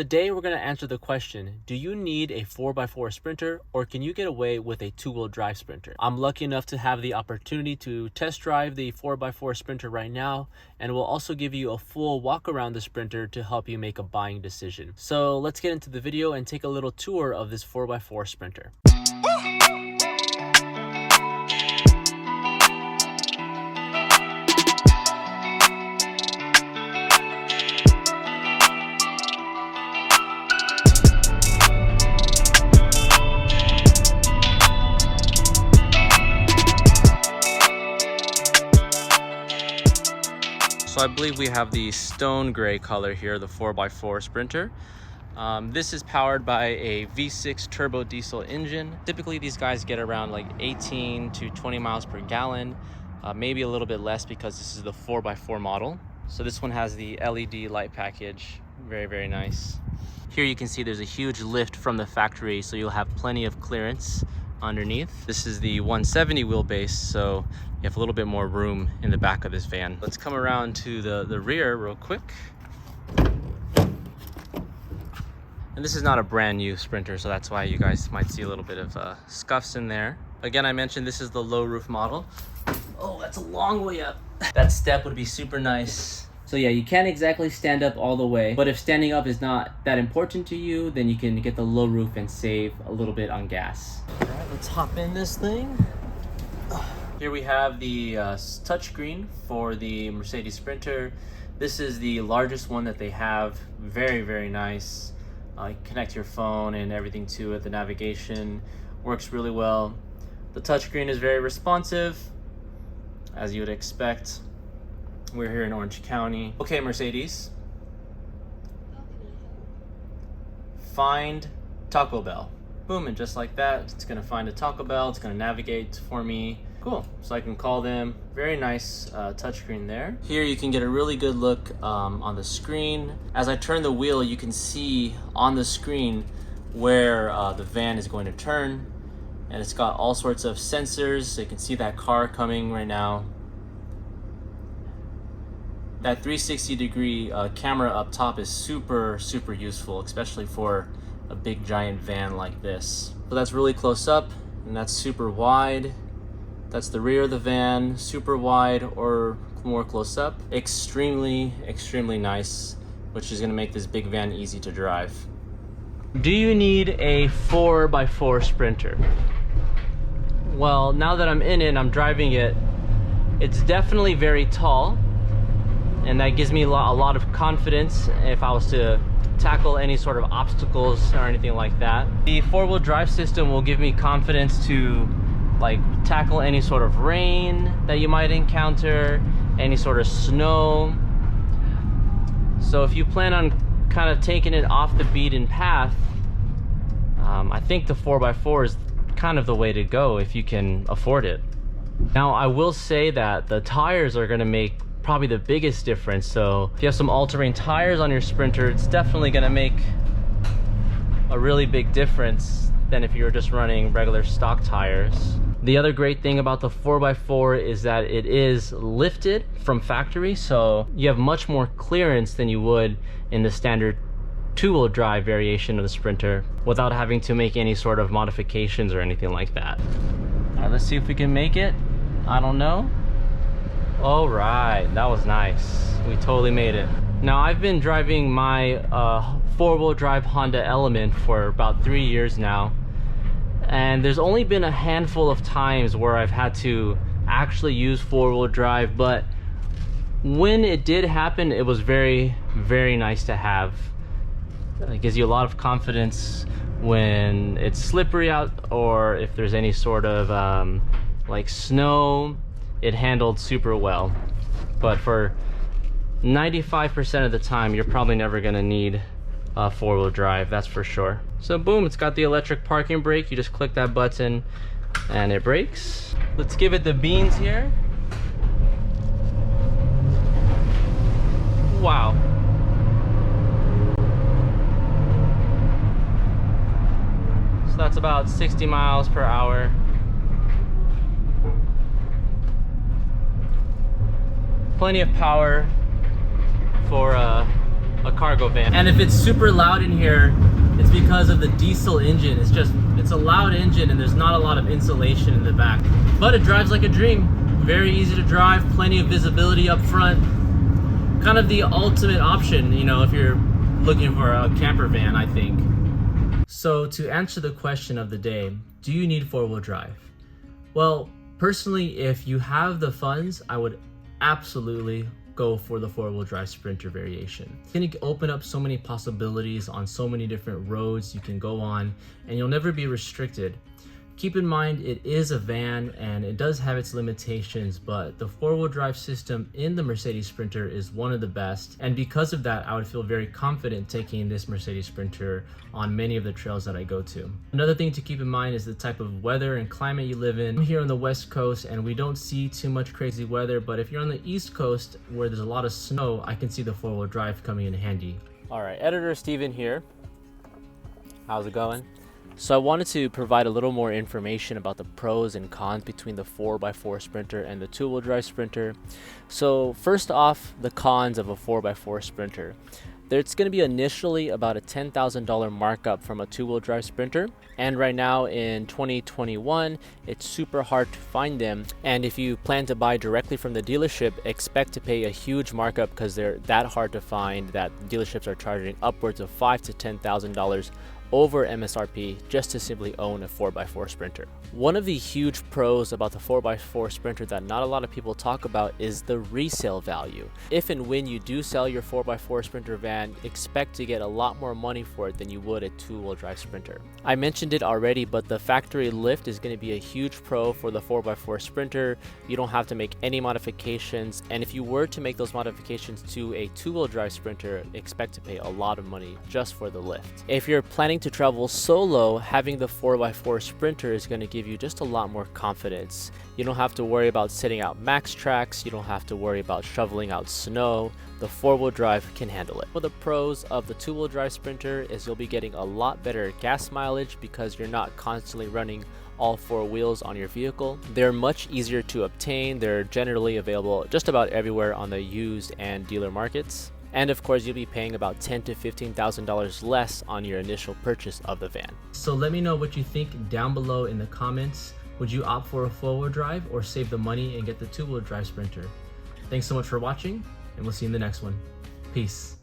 Today we're going to answer the question, do you need a 4x4 Sprinter or can you get away with a two-wheel drive Sprinter? I'm lucky enough to have the opportunity to test drive the 4x4 Sprinter right now, and we'll also give you a full walk around the Sprinter to help you make a buying decision. So let's get into the video and take a little tour of this 4x4 Sprinter. So I believe we have the stone gray color here, the 4x4 Sprinter. This is powered by a V6 turbo diesel engine. Typically these guys get around like 18 to 20 miles per gallon, maybe a little bit less because this is the 4x4 model. So this one has the LED light package, very, very nice. Here you can see there's a huge lift from the factory, so you'll have plenty of clearance underneath. This is the 170 wheelbase, so you have a little bit more room in the back of this van. Let's come around to the rear real quick. And this is not a brand new Sprinter, so that's why you guys might see a little bit of scuffs in there. Again, I mentioned this is the low roof model. Oh, that's a long way up. That step would be super nice. So yeah, you can't exactly stand up all the way, but if standing up is not that important to you, then you can get the low roof and save a little bit on gas. All right, let's hop in this thing. Here we have the touchscreen for the Mercedes Sprinter. This is the largest one that they have. Very, very nice. You connect your phone and everything to it. The navigation works really well. The touchscreen is very responsive, as you would expect. We're here in Orange County. Okay, Mercedes. Find Taco Bell. Boom, and just like that, it's gonna find a Taco Bell. It's gonna navigate for me. Cool, so I can call them. Very nice touchscreen there. Here you can get a really good look on the screen. As I turn the wheel, you can see on the screen where the van is going to turn. And it's got all sorts of sensors, so you can see that car coming right now. That 360-degree camera up top is super, super useful, especially for a big giant van like this. So that's really close up, and that's super wide. That's the rear of the van, super wide or more close up. Extremely, extremely nice, which is gonna make this big van easy to drive. Do you need a 4x4 Sprinter? Well, now that I'm in it and I'm driving it, it's definitely very tall. And that gives me a lot of confidence if I was to tackle any sort of obstacles or anything like that. The four-wheel drive system will give me confidence to like tackle any sort of rain that you might encounter, any sort of snow. So if you plan on kind of taking it off the beaten path, I think the 4x4 is kind of the way to go if you can afford it. Now I will say that the tires are going to make probably the biggest difference. So if you have some all-terrain tires on your Sprinter, it's definitely going to make a really big difference than if you were just running regular stock tires. The other great thing about the 4x4 is that it is lifted from factory, so you have much more clearance than you would in the standard two-wheel drive variation of the Sprinter without having to make any sort of modifications or anything like that. All right, let's see if we can make it. I don't know. All right, that was nice. We totally made it. Now I've been driving my four-wheel drive Honda Element for about 3 years now, and there's only been a handful of times where I've had to actually use four-wheel drive, but when it did happen, it was very, very nice to have. It gives you a lot of confidence when it's slippery out or if there's any sort of like snow. It handled super well, but for 95% of the time you're probably never gonna need a four-wheel drive, that's for sure. So boom, it's got the electric parking brake. You just click that button and it brakes. Let's give it the beans here. Wow. So that's about 60 miles per hour. Plenty of power for a cargo van. And if it's super loud in here, it's because of the diesel engine. It's a loud engine and there's not a lot of insulation in the back. But it drives like a dream. Very easy to drive, plenty of visibility up front. Kind of the ultimate option, you know, if you're looking for a camper van, I think. So to answer the question of the day, do you need four-wheel drive? Well, personally, if you have the funds, I would absolutely go for the four-wheel drive Sprinter variation. It's going to open up so many possibilities on so many different roads you can go on, and you'll never be restricted. Keep in mind, it is a van and it does have its limitations, but the four-wheel drive system in the Mercedes Sprinter is one of the best. And because of that, I would feel very confident taking this Mercedes Sprinter on many of the trails that I go to. Another thing to keep in mind is the type of weather and climate you live in. I'm here on the West Coast and we don't see too much crazy weather, but if you're on the East Coast where there's a lot of snow, I can see the four-wheel drive coming in handy. All right, Editor Steven here. How's it going? So I wanted to provide a little more information about the pros and cons between the 4x4 Sprinter and the two-wheel drive Sprinter. So first off, the cons of a 4x4 Sprinter. There's going to be initially about a $10,000 markup from a two-wheel drive Sprinter, and right now in 2021 it's super hard to find them, and if you plan to buy directly from the dealership, expect to pay a huge markup because they're that hard to find that dealerships are charging upwards of $5,000 to $10,000 over MSRP just to simply own a 4x4 Sprinter. One of the huge pros about the 4x4 Sprinter that not a lot of people talk about is the resale value. If and when you do sell your 4x4 Sprinter van, expect to get a lot more money for it than you would a two-wheel drive Sprinter. I mentioned it already, but the factory lift is going to be a huge pro for the 4x4 Sprinter. You don't have to make any modifications, and if you were to make those modifications to a two-wheel drive Sprinter, expect to pay a lot of money just for the lift. If you're planning to travel solo, having the 4x4 Sprinter is going to give you just a lot more confidence. You don't have to worry about setting out max tracks, you don't have to worry about shoveling out snow. The four-wheel drive can handle it. One of the pros of the two-wheel drive Sprinter is you'll be getting a lot better gas mileage because you're not constantly running all four wheels on your vehicle. They're much easier to obtain. They're generally available just about everywhere on the used and dealer markets. And of course, you'll be paying about $10,000 to $15,000 less on your initial purchase of the van. So let me know what you think down below in the comments. Would you opt for a four-wheel drive or save the money and get the two-wheel drive Sprinter? Thanks so much for watching, and we'll see you in the next one. Peace.